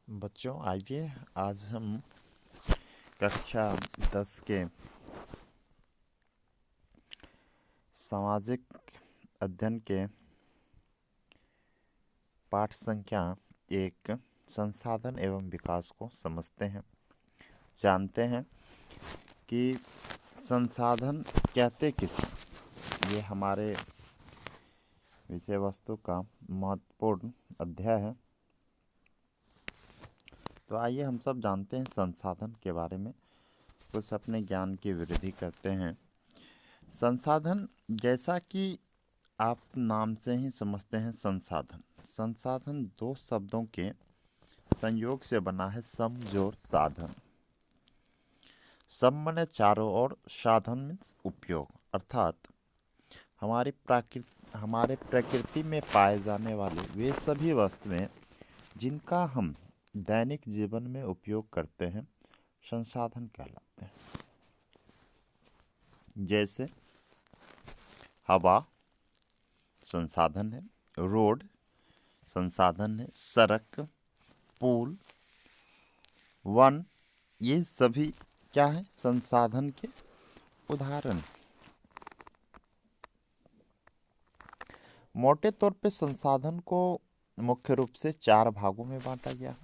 बच्चों आइए आज हम कक्षा 10 के सामाजिक अध्ययन के पाठ संख्या 1 संसाधन एवं विकास को समझते हैं। जानते हैं कि संसाधन कहते किसे, ये हमारे विषय वस्तु का महत्वपूर्ण अध्याय है। तो आइए हम सब जानते हैं संसाधन के बारे में, कुछ अपने ज्ञान की वृद्धि करते हैं। संसाधन, जैसा कि आप नाम से ही समझते हैं, संसाधन संसाधन दो शब्दों के संयोग से बना है, सम जोड़ साधन। सम माने चारों ओर, साधन मीन्स उपयोग, अर्थात हमारे प्रकृति में पाए जाने वाले वे सभी वस्तुएं जिनका हम दैनिक जीवन में उपयोग करते हैं संसाधन कहलाते हैं। जैसे हवा संसाधन है, रोड संसाधन है, सड़क, पुल, वन, ये सभी क्या है, संसाधन के उदाहरण। मोटे तौर पे संसाधन को मुख्य रूप से 4 भागों में बांटा गया है,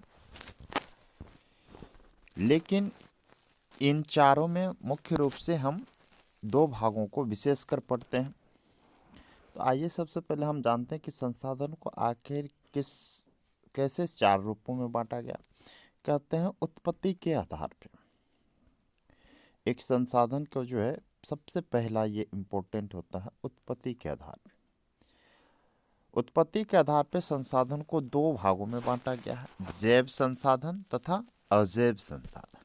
लेकिन इन चारों में मुख्य रूप से हम 2 भागों को विशेषकर पढ़ते हैं। तो आइए सबसे पहले हम जानते हैं कि संसाधन को आखिर कैसे 4 रूपों में बांटा गया। कहते हैं उत्पत्ति के आधार पे। एक संसाधन को जो है सबसे पहला ये इम्पोर्टेंट होता है, उत्पत्ति के आधार पे। उत्पत्ति के आधार पे संसाधन को 2 भागों में बांटा गया है, जैव संसाधन तथा अजैव संसाधन।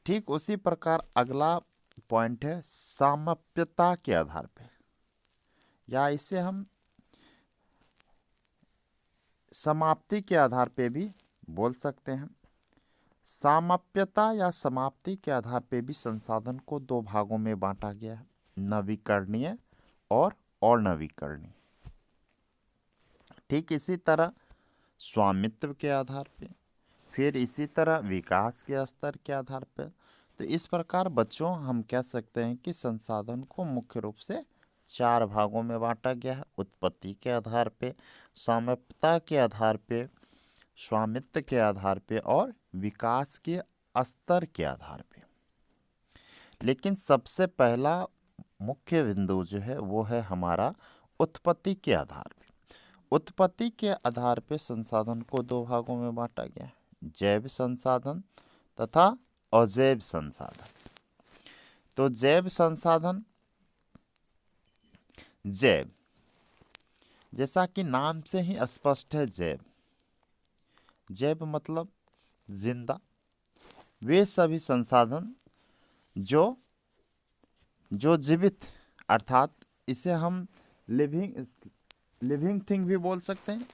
ठीक उसी प्रकार अगला पॉइंट है सामीप्यता के आधार पे, या इसे हम समाप्ति के आधार पे भी बोल सकते हैं। सामीप्यता या समाप्ति के आधार पे भी संसाधन को 2 भागों में बांटा गया है, नवीकरणीय और अनवीकरणीय। ठीक इसी तरह स्वामित्व के आधार पे, फिर इसी तरह विकास के स्तर के आधार पे। तो इस प्रकार बच्चों हम कह सकते हैं कि संसाधन को मुख्य रूप से 4 भागों में बांटा गया है, उत्पत्ति के आधार पे, सामीप्यता के आधार पे, स्वामित्व के आधार पे और विकास के स्तर के आधार पे। लेकिन सबसे पहला मुख्य बिंदु जो है वो है हमारा उत्पत्ति के आधार पे। उत्पत्ति के आधार पे संसाधन को 2 भागों में बांटा गया है, जैव संसाधन तथा अजैव संसाधन। तो जैव संसाधन, जैव जैसा कि नाम से ही स्पष्ट है, जैव जैव मतलब जिंदा। वे सभी संसाधन जो जीवित, अर्थात इसे हम लिविंग थिंग भी बोल सकते हैं,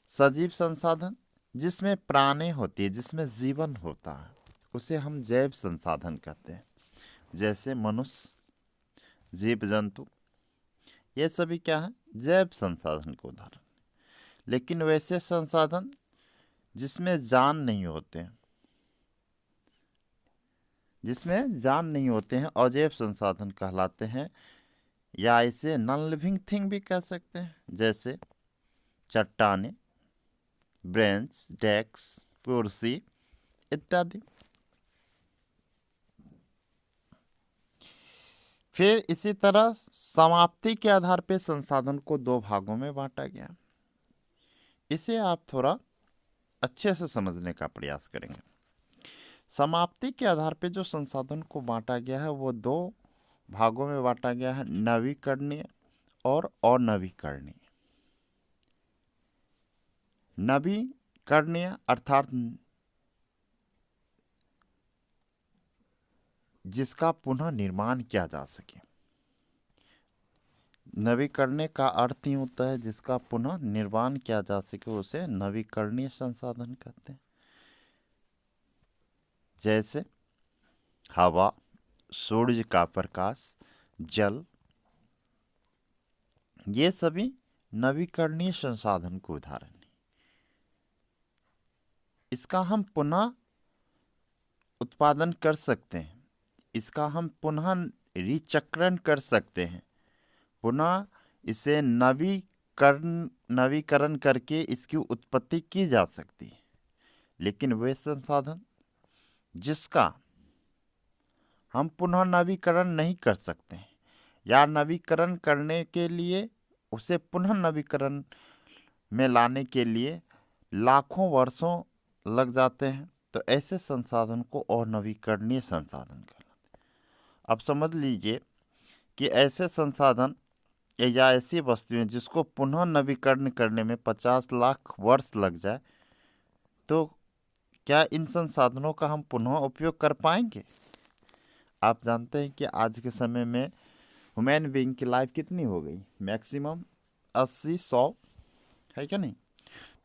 सजीव संसाधन जिसमें प्राणी होती है, जिसमें जीवन होता है, उसे हम जैव संसाधन कहते हैं। जैसे मनुष्य, जीव जंतु, ये सभी क्या है, जैव संसाधन के उदाहरण। लेकिन वैसे संसाधन जिसमें जान नहीं होते हैं, अजैव संसाधन कहलाते हैं, या इसे नॉन लिविंग थिंग भी कह सकते हैं। जैसे चट्टाने, ब्रेंच, डेस्क, कुर्सी इत्यादि। फिर इसी तरह समाप्ति के आधार पर संसाधन को 2 भागों में बांटा गया। इसे आप थोड़ा अच्छे से समझने का प्रयास करेंगे। समाप्ति के आधार पर जो संसाधन को बांटा गया है वो 2 भागों में बांटा गया है, नवीकरणीय और अनवीकरणीय। नवीकरणीय अर्थात जिसका पुनः निर्माण किया जा सके। नवीकरणीय का अर्थ ही होता है जिसका पुनः निर्माण किया जा सके, उसे नवीकरणीय संसाधन कहते हैं। जैसे हवा, सूर्य का प्रकाश, जल, ये सभी नवीकरणीय संसाधन के उदाहरण हैं। इसका हम पुनः उत्पादन कर सकते हैं, इसका हम पुनः रिचक्रण कर सकते हैं, पुनः इसे नवीकरण करके इसकी उत्पत्ति की जा सकती है। लेकिन वे संसाधन जिसका हम पुनः नवीकरण नहीं कर सकते हैं या नवीकरण करने के लिए उसे पुनः नवीकरण में लाने के लिए लाखों वर्षों लग जाते हैं, तो ऐसे संसाधन को अनवीकरणीय संसाधन कहलाते हैं। अब समझ लीजिए कि ऐसे संसाधन या ऐसी वस्तुएं जिसको पुनः नवीकरण करने में 50 लाख वर्ष लग जाए, तो क्या इन संसाधनों का हम पुनः उपयोग कर पाएंगे? आप जानते हैं कि आज के समय में ह्यूमन बीइंग की लाइफ कितनी हो गई, मैक्सिमम 80-100 है क्या नहीं?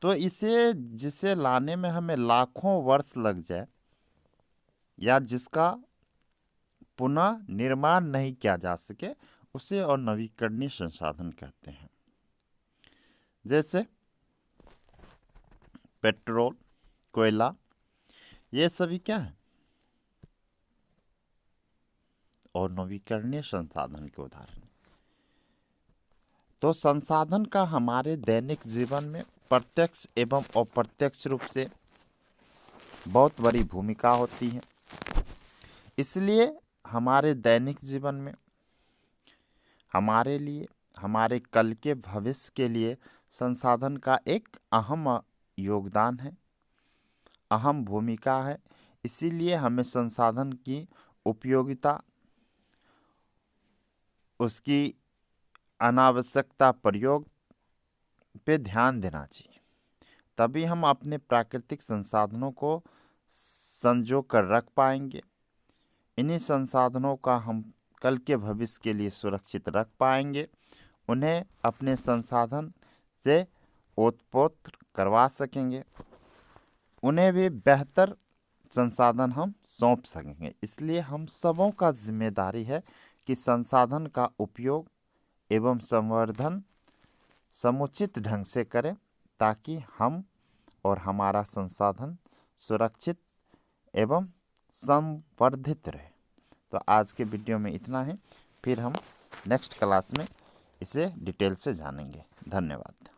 तो जिसे लाने में हमें लाखों वर्ष लग जाए या जिसका पुनः निर्माण नहीं किया जा सके, उसे और नवीकरणीय संसाधन कहते हैं। जैसे पेट्रोल, कोयला, ये सभी क्या है? और नवीकरणीय संसाधन के उदाहरण। तो संसाधन का हमारे दैनिक जीवन में प्रत्यक्ष एवं अप्रत्यक्ष रूप से बहुत बड़ी भूमिका होती है। इसलिए हमारे दैनिक जीवन में हमारे लिए, हमारे कल के भविष्य के लिए संसाधन का एक अहम योगदान है, अहम भूमिका है। इसीलिए हमें संसाधन की उपयोगिता, उसकी अनावश्यकता प्रयोग पे ध्यान देना चाहिए। तभी हम अपने प्राकृतिक संसाधनों को संजो कर रख पाएंगे। इन्हीं संसाधनों का हम कल के भविष्य के लिए सुरक्षित रख पाएंगे, उन्हें अपने संसाधन से ओतप्रोत करवा सकेंगे, उन्हें भी बेहतर संसाधन हम सौंप सकेंगे। इसलिए हम सबों का जिम्मेदारी है कि संसाधन का उपयोग एवं संवर्धन समुचित ढंग से करें, ताकि हम और हमारा संसाधन सुरक्षित एवं संवर्धित रहे। तो आज के वीडियो में इतना है, फिर हम नेक्स्ट क्लास में इसे डिटेल से जानेंगे। धन्यवाद।